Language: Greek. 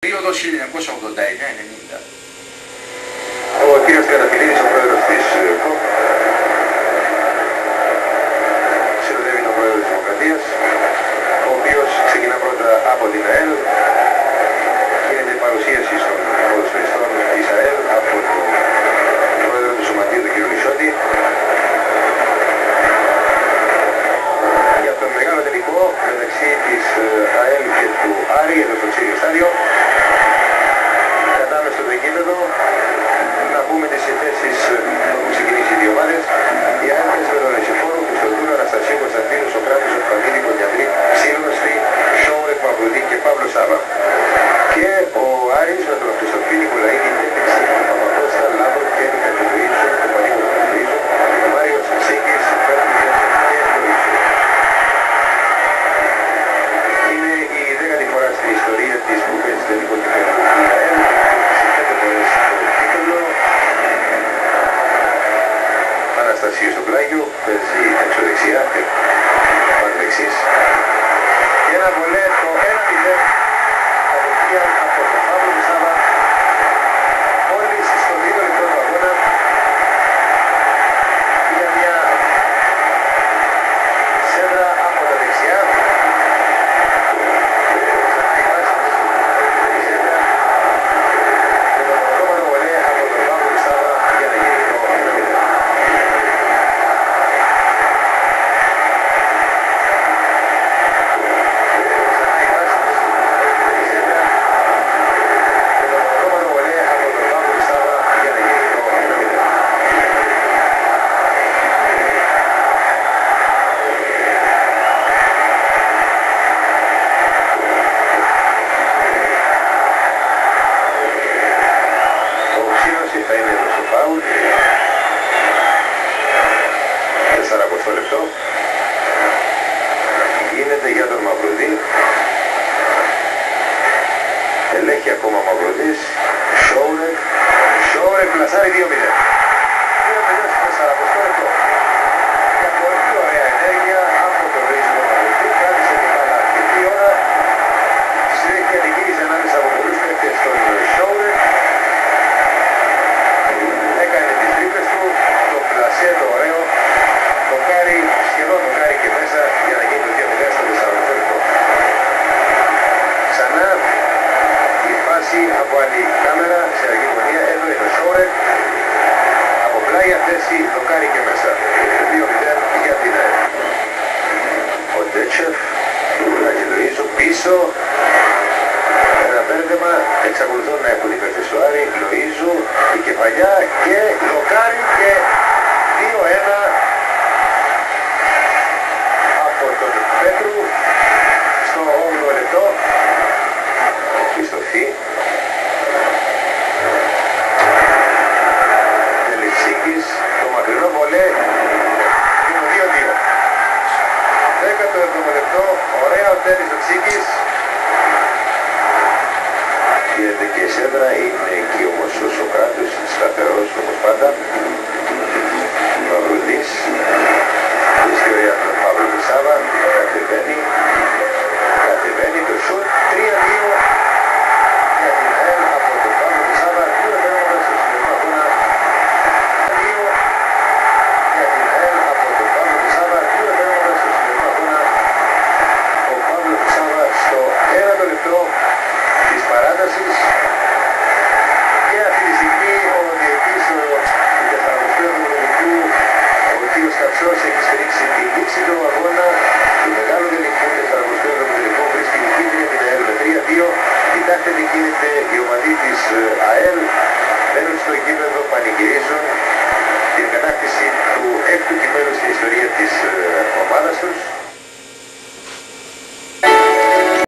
Περίοδος 1989-90. Ο κύριος Τριανταφυλλίδης, ο πρόεδρος της ΚΟΠ, συνοδεύει τον πρόεδρο της Δημοκρατίας, ο οποίος ξεκινά πρώτα από την ΑΕΛ. Γίνεται η παρουσίαση των ποδοσφαιριστών της ΑΕΛ από τον πρόεδρο του Σωματείου, τον κύριο Λυσότη. Για τον μεγάλο τελικό μεταξύ της ΑΕΛ και του Άρη, εδώ στο Τσίριο Στάδιο. Κατάμε στο γήπεδο. Να πούμε τις θέσεις που έχουν ξεκινήσει οι δύο ομάδες. Η ΑΕΛ παίζει με τον Ρεσιφόρο, Χριστοδούλου, Αναστασίου, Κωνσταντίνου, Σοκράτου, Οφανίδη, Κοντιατρή, Σύλλογαστρη, Σόουρεκ, Παπαδί και Παύλο Σάβα. Και ο Άρης με τον Χριστοφίνη, Κουλαίδη, Τέτηξη, Παπακώστα, Λάμπρο, Κέννη, Κατεβουίζου, τον Πανίγο Κατεβουίζου, ο Μάριος Σίγκης, Φέρνιζε και Λοΐζου. Είναι η 10η φορά στην ιστορία της που παίζει τελικό κυπέλλου η ΑΕΛ. Αναστασίου στο πλάγιο, παίζει έξω δεξιά και πάνω δεξής. Και ένα βολέ το 1-0 κατευθείαν από τον Παύλο Σάβα. Μόλις στο 2 λεπτό του αγώνα για μια σέντρα από τα δεξιά. Γίνεται για τον Μαυρουδί. Ελέγχει ακόμα ο Μαυρουδής. Σόουρεκ πλασάρει 2-0. Είναι τελειώσει 4 λεπτό. Μια πολύ ωραία ενέργεια από τον Ρίζο Μαυρουδί. Κράτησε την μπάλα αρκετή ώρα. Στη συνέχεια την γύρισε ανάμεσα από πολλούς παίκτες στον Σόουρεκ. Έκανε τις τρίπλες του. Το πλασέ το ωραίο. Το κάρι, σχεδόν το κάρι και μέσα για να γίνει το 2-0 στο 4 λεπτό. Ξανά η φάση από άλλη κάμερα σε αργή γωνία. Εδώ είναι ο Σόουρεκ. Από πλάγια θέση το κάρι και μέσα. 2-0 για την ΑΕΛ. Ο Ντέτσεφ, Αγγελοΐζου πίσω. Ένα μπέρδεμα. Εξακολουθούν να έχουν υπέρθει στο Άρη. Λοΐζου, η κεφαλιά και δοκάρι και 2-1. Τον Πέτρου στο 8ο λεπτό. Ο Χριστοφή Τελεψίκης, το μακρινό βολέ και το 2-2. 17ο λεπτό, ωραία ο Τελεψίκης. Γίνεται και σέντρα, είναι εκεί όμως ο Σοκράτης, σταθερός όπως πάντα. Μαυρουδής. Ιστορία του Παύλου Σάβα, κατεβαίνει το σουτ, 3-2 για την ΑΕΛ από τον Παύλο Σάβα, 2 τέρματα στο σημερινό αγώνα. 2 για την ΑΕΛ από τον Παύλο Σάβα, 2 τέρματα στο σημερινό αγώνα. Ο Παύλος Σάβα στο 1ο λεπτό της παράτασης. Και αυτή τη στιγμή ο διετής του 4ου λεπτού, ο κύριος Καψός, έχει σφυρίξει τη λήξη του αγώνα του μεγάλου τελικού 4ου τελικού. Βρίσκει νικήτρια την ΑΕΛ με 3-2. Κοιτάξτε τι γίνεται, οι ομαδοί της ΑΕΛ μένουν στο γήπεδο, πανηγυρίζουν.